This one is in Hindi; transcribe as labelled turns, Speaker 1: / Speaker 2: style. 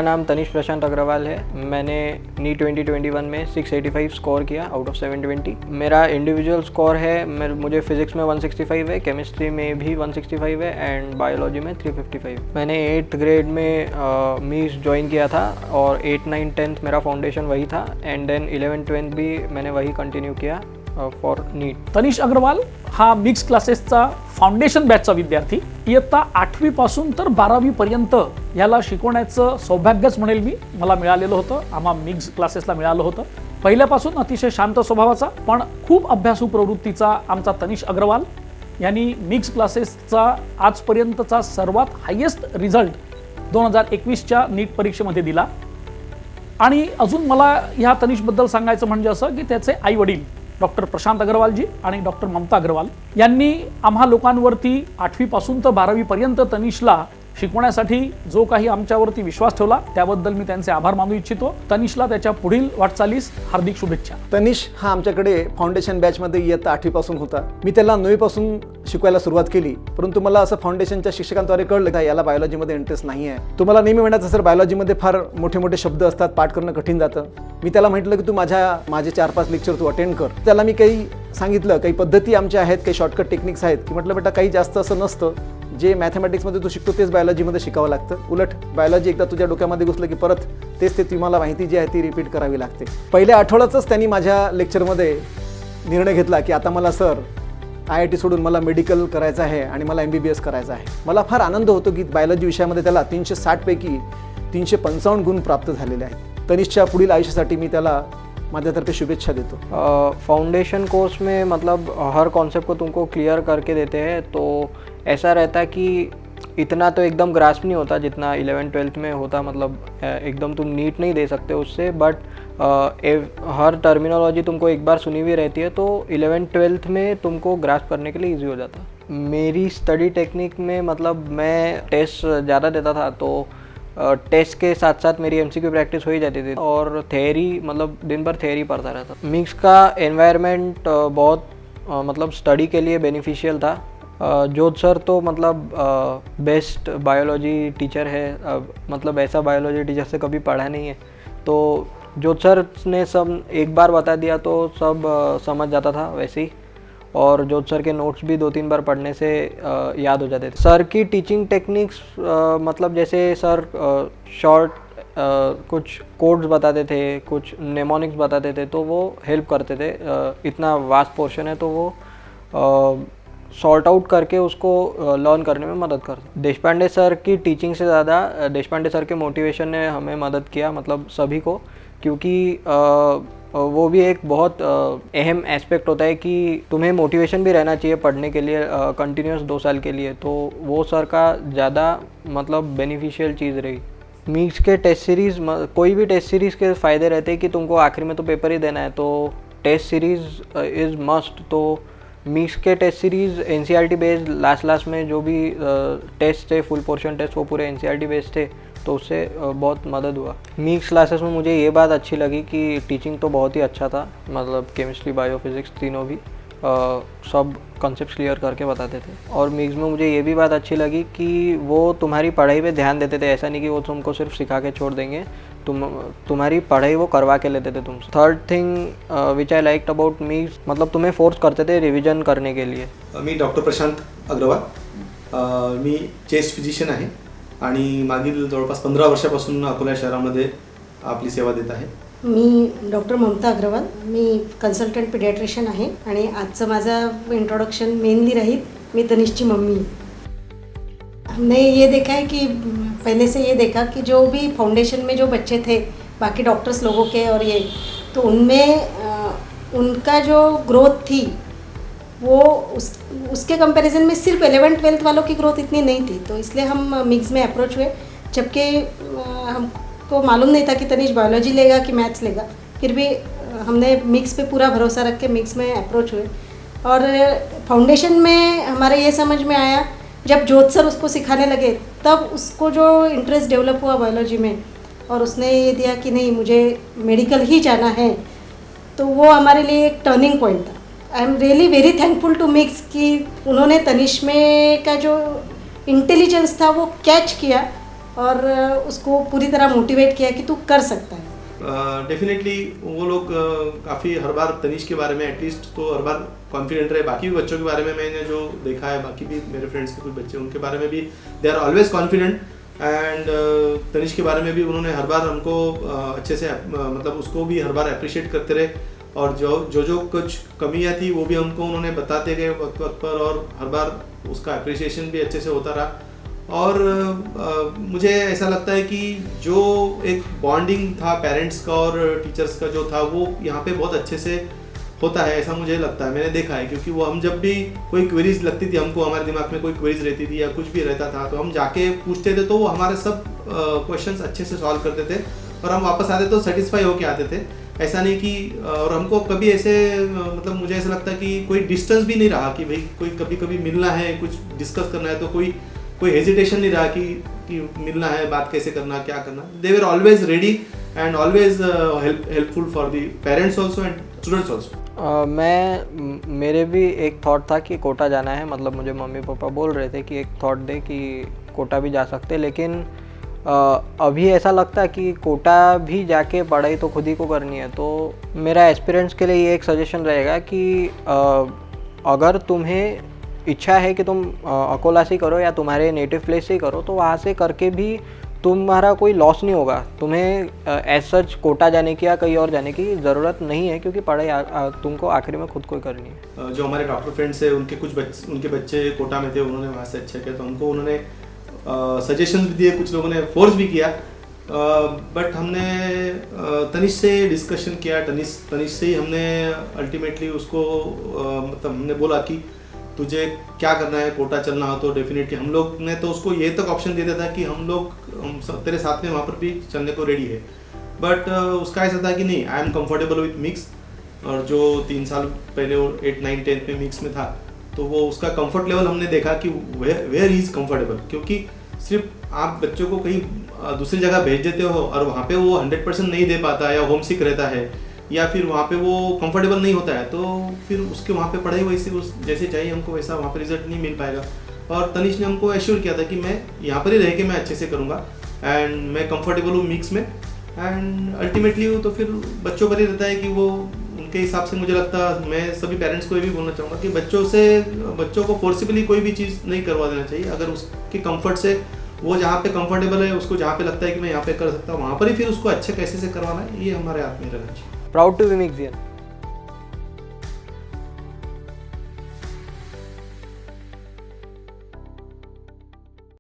Speaker 1: नाम तनिष प्रशांत अग्रवाल है। मैंने नीट 2021 में 685 स्कोर किया आउट ऑफ 720। मेरा इंडिविजुअल स्कोर है, मुझे फिजिक्स में 165 है, केमिस्ट्री में भी 165 है एंड बायोलॉजी में 355। मैंने 8th ग्रेड में मीस ज्वाइन किया था और 8, 9, 10th मेरा फाउंडेशन वही था एंड देन 11th 12th भी मैंने वही कंटिन्यू किया फॉर नीट।
Speaker 2: तनिष अग्रवाल हा मिक्स क्लासेसचा फाउंडेशन बॅचचा विद्यार्थी। इयत्ता 8वी पासून तर 12वी पर्यंत याला शिकवण्याचं सौभाग्यच म्हणेल मी मला मिळालेलं होतं। आम्हा मिक्स क्लासेसला मिळालं होतं। पहिल्यापासून अतिशय शांत स्वभावाचा पण खूप अभ्यासू प्रवृत्तीचा आमचा तनिष अग्रवाल यांनी मिक्स क्लासेसचा आजपर्यंतचा सर्वात हायेस्ट रिझल्ट 2021च्या नीट परीक्षेमध्ये दिला। आणि अजून मला ह्या तनिषबद्दल सांगायचं म्हणजे असं की त्याचे आई वडील डॉक्टर प्रशांत अग्रवालजी आणि डॉक्टर ममता अग्रवाल यांनी आम्हा लोकांवरती 8वी पासून तर 12वी पर्यंत तनिषला शिकवण्यासाठी जो काही आमच्यावरती विश्वास ठेवला त्याबद्दल मी त्यांचे आभार मानू इच्छितो। तनिषला त्याच्या पुढील वाटचालीस हार्दिक शुभेच्छा।
Speaker 3: तनिष हा आमच्याकडे फाउंडेशन बॅचमध्ये इयत्ता 8वी पासून होता। मी त्याला 9वी पासून शिकवायला सुरुवात केली, परंतु मला असं फाउंडेशनच्या शिक्षकांद्वारे कळलं की याला बायोलॉजीमध्ये इंटरेस्ट नाही आहे। तुम्हाला नेहमी म्हणायचं सर बायोलॉजीमध्ये फार मोठे मोठे शब्द असतात, पाठ करणं कठीण जातं। मी त्याला म्हटलं की तू माझे 4-5 लेक्चर तू अटेंड कर। त्याला मी काही सांगितलं, काही पद्धती आमच्या आहेत, काही शॉर्टकट टेक्निक्स आहेत की म्हटलं बेटा काही जास्त असं नसतं, जे मॅथमॅटिक्समध्ये तू शिकतो तेच बायोलॉजीमध्ये शिकावं लागतं। उलट बायोलॉजी एकदा तुझ्या डोक्यामध्ये घुसलं की परत तेच तुम्हाला माहिती जी आहे ती रिपीट करावी लागते। पहिल्या आठवड्यातच त्यांनी माझ्या लेक्चरमध्ये निर्णय घेतला की आता मला सर IIT सोडून मला मेडिकल करायचं आहे आणि मला MBBS करायचं आहे। मला फार आनंद होतो की बायोलॉजी विषयामध्ये त्याला 360 पैकी 355 गुण प्राप्त झालेले आहेत। तनिषच्या पुढील आयुष्यासाठी मी त्याला माझ्यातर्फे शुभेच्छा देतो।
Speaker 1: फाउंडेशन कोर्स में मतलब हर कॉन्सेप्ट को तुमको क्लियर करके देते हैं, तो ऐसा रहता है कि इतना तो एकदम ग्रास्प नहीं होता जितना 11th 12th में होता। मतलब एकदम तुम नीट नहीं दे सकते उससे, बट हर टर्मिनोलॉजी तुमको एक बार सुनी हुई रहती है तो 11th 12th में तुमको ग्रास्प करने के लिए ईजी हो जाता। मेरी स्टडी टेक्निक में मतलब मैं टेस्ट ज़्यादा देता था, तो टेस्ट के साथ साथ मेरी MCQ प्रैक्टिस हो ही जाती थी और थेयरी मतलब दिन भर थेयरी पढ़ता रहता। मिक्स का एनवायरनमेंट बहुत मतलब स्टडी के लिए बेनिफिशियल था। जोध सर तो मतलब बेस्ट बायोलॉजी टीचर है, मतलब ऐसा बायोलॉजी टीचर से कभी पढ़ा नहीं है। तो जोध सर ने सब एक बार बता दिया तो सब समझ जाता था वैसे ही, और जोध सर के नोट्स भी 2-3 बार पढ़ने से याद हो जाते थे। सर की टीचिंग टेक्निक्स मतलब जैसे सर शॉर्ट कुछ कोड्स बताते थे, कुछ नेमोनिक्स बताते थे, तो वो हेल्प करते थे। इतना वास्ट पोर्शन है तो वो सॉर्ट आउट करके उसको लर्न करने में मदद करता। देशपांडे सर की टीचिंग से ज़्यादा देशपांडे सर के मोटिवेशन ने हमें मदद किया, मतलब सभी को, क्योंकि वो भी एक बहुत अहम एस्पेक्ट होता है कि तुम्हें मोटिवेशन भी रहना चाहिए पढ़ने के लिए कंटिन्यूस 2 साल के लिए। तो वो सर का ज़्यादा मतलब बेनिफिशियल चीज़ रही। मिक्स के टेस्ट सीरीज़, कोई भी टेस्ट सीरीज़ के फ़ायदे रहते हैं कि तुमको आखिर में तो पेपर ही देना है, तो टेस्ट सीरीज़ इज़ मस्ट। तो मिक्स के test series NCERT based, last में जो भी टेस्ट थे फुल पोर्शन टेस्ट वो पूरे NCERT बेस्ड थे, तो उससे बहुत मदद हुआ। मिक्स क्लासेस में मुझे ये बात अच्छी लगी कि टीचिंग तो बहुत ही अच्छा था, मतलब केमिस्ट्री बायो फिज़िक्स तीनों भी सब कॉन्सेप्ट्स क्लियर करके बताते थे। और मिक्स में मुझे ये भी बात अच्छी लगी कि वो तुम्हारी पढ़ाई पे ध्यान देते थे। ऐसा नहीं कि वो तुमको सिर्फ सिखा के छोड़ देंगे, तुम्हारी पढ़ाई वो करवा के लेते थे तुमसे। Third thing which I liked about mix, मतलब तुम्हें फोर्स करते थे रिविजन करने के लिए।
Speaker 4: मी डॉक्टर प्रशांत अग्रवाल, मी चेस्ट फिजिशियन आहे आणि मागील जवळपास 15 वर्षापासून अकोला शहरामध्ये आपली सेवा देत आहे।
Speaker 5: मी डॉक्टर ममता अग्रवाल, मी कन्सल्टंट पीडियाट्रिशियन आहे आणि आजचं माझं इंट्रोडक्शन मेनली राहील मी तनिषची मम्मी। हमने ये देखा है कि पहले से ये देखा कि जो भी फाउंडेशन में जो बच्चे थे बाकी डॉक्टर्स लोगों के और ये, तो उनमें उनका जो ग्रोथ थी वो उसके कंपैरिजन में सिर्फ 11th 12th वालों की ग्रोथ इतनी नहीं थी। तो इसलिए हम मिक्स में अप्रोच हुए, जबकि हमको मालूम नहीं था कि तनिष बायोलॉजी लेगा कि मैथ्स लेगा। फिर भी हमने मिक्स पे पूरा भरोसा रख के मिक्स में अप्रोच हुए। और फाउंडेशन में हमारे ये समझ में आया, जब जोध सर उसको सिखाने लगे तब उसको जो इंटरेस्ट डेवलप हुआ बायोलॉजी में, और उसने ये दिया कि नहीं मुझे मेडिकल ही जाना है, तो वो हमारे लिए एक टर्निंग पॉइंट था। I am really very thankful to mix कि उन्होंने तनिष में का जो इंटेलिजेंस था वो कैच किया और उसको पूरी तरह मोटिवेट किया कि तू कर सकता है।
Speaker 4: डेफिनेटली वो लोग काफ़ी हर बार तनिष के बारे में एटलीस्ट तो हर बार कॉन्फिडेंट रहे। बाकी भी बच्चों के बारे में मैंने जो देखा है, बाकी भी मेरे फ्रेंड्स के कुछ बच्चे उनके बारे में भी they are always confident. And Tanish के बारे में भी उन्होंने हर बार हमको अच्छे से मतलब उसको भी हर बार अप्रिशिएट करते रहे, और जो कुछ कमियां थी वो भी हमको उन्होंने बताते गए वक्त वक्त पर, और हर बार उसका अप्रिशिएशन भी अच्छे से होता रहा। और मुझे ऐसा लगता है कि जो एक बॉन्डिंग था पेरेंट्स का और टीचर्स का जो था वो यहाँ पे बहुत अच्छे से होता है, ऐसा मुझे लगता है। मैंने देखा है, क्योंकि वो हम जब भी कोई क्वेरीज लगती थी हमको, हमारे दिमाग में कोई क्वेरीज रहती थी या कुछ भी रहता था, तो हम जाके पूछते थे तो वो हमारे सब क्वेश्चंस अच्छे से सॉल्व करते थे और हम वापस आते तो सेटिस्फाई होके आते थे। ऐसा नहीं कि और हमको कभी ऐसे मतलब मुझे ऐसा लगता है कि कोई डिस्टेंस भी नहीं रहा कि भाई कोई कभी कभी मिलना है, कुछ डिस्कस करना है तो कोई हेजिटेशन नहीं रहा कि मिलना है, बात कैसे करना, क्या करना। They were always ready and always helpful for the parents also and students also.
Speaker 1: मेरे भी एक थॉट था कि कोटा जाना है, मतलब मुझे मम्मी पापा बोल रहे थे कि एक थॉट दे कि कोटा भी जा सकते, लेकिन अभी ऐसा लगता है कि कोटा भी जाके पढ़ाई तो खुद ही को करनी है। तो मेरा एस्पिरेंट्स के लिए ये एक सजेशन रहेगा कि अगर तुम्हें इच्छा है कि तुम अकोला से करो या तुम्हारे नेटिव प्लेस से करो, तो वहाँ से करके भी तुम्हारा कोई लॉस नहीं होगा। तुम्हें एज सच कोटा जाने की या कहीं और जाने की ज़रूरत नहीं है, क्योंकि पढ़ाई तुमको आखिरी में खुद को ही करनी है।
Speaker 4: जो हमारे डॉक्टर फ्रेंड्स है उनके बच्चे कोटा में थे, उन्होंने वहाँ से अच्छा किया, तो हमको उन्होंने सजेशंस भी दिए, कुछ लोगों ने फोर्स भी किया। बट हमने तनिष से डिस्कशन किया, तनिष से ही हमने अल्टीमेटली उसको मतलब हमने बोला कि तुझे क्या करना है, कोटा चलना हो तो डेफिनेटली हम लोग ने तो उसको ये तक ऑप्शन दे दिया था कि हम सब तेरे साथ में वहाँ पर भी चलने को रेडी है। बट उसका ऐसा था कि नहीं, I am comfortable with mix, और जो 3 साल पहले वो 8, 9, 10 में मिक्स में था, तो वो उसका कंफर्ट लेवल हमने देखा कि वेयर इज़ कंफर्टेबल। क्योंकि सिर्फ आप बच्चों को कहीं दूसरी जगह भेज देते हो और वहाँ पे वो 100% नहीं दे पाता है, या होम सिक रहता है, या फिर वहाँ पे वो कंफर्टेबल नहीं होता है, तो फिर उसके वहाँ पे पढ़ाई वैसे जैसे चाहिए हमको वैसा वहाँ पे रिजल्ट नहीं मिल पाएगा। और तनिष ने हमको एश्योर किया था कि मैं यहाँ पर ही रह के मैं अच्छे से करूँगा एंड मैं कंफर्टेबल हूँ मिक्स में। एंड अल्टीमेटली तो फिर बच्चों पर ही रहता है कि वो उनके हिसाब से, मुझे लगता है मैं सभी पेरेंट्स को ये भी बोलना चाहूँगा कि बच्चों को फोर्सिबली कोई भी चीज़ नहीं करवा देना चाहिए। अगर उसके कंफर्ट से वो जहाँ पे कंफर्टेबल है, उसको जहाँ पे लगता है कि मैं यहाँ पे कर सकता हूँ, वहाँ पर ही फिर उसको अच्छे कैसे से करवाना है, ये हमारे हाथ में रहना चाहिए।
Speaker 1: Proud to be मिक्सियन।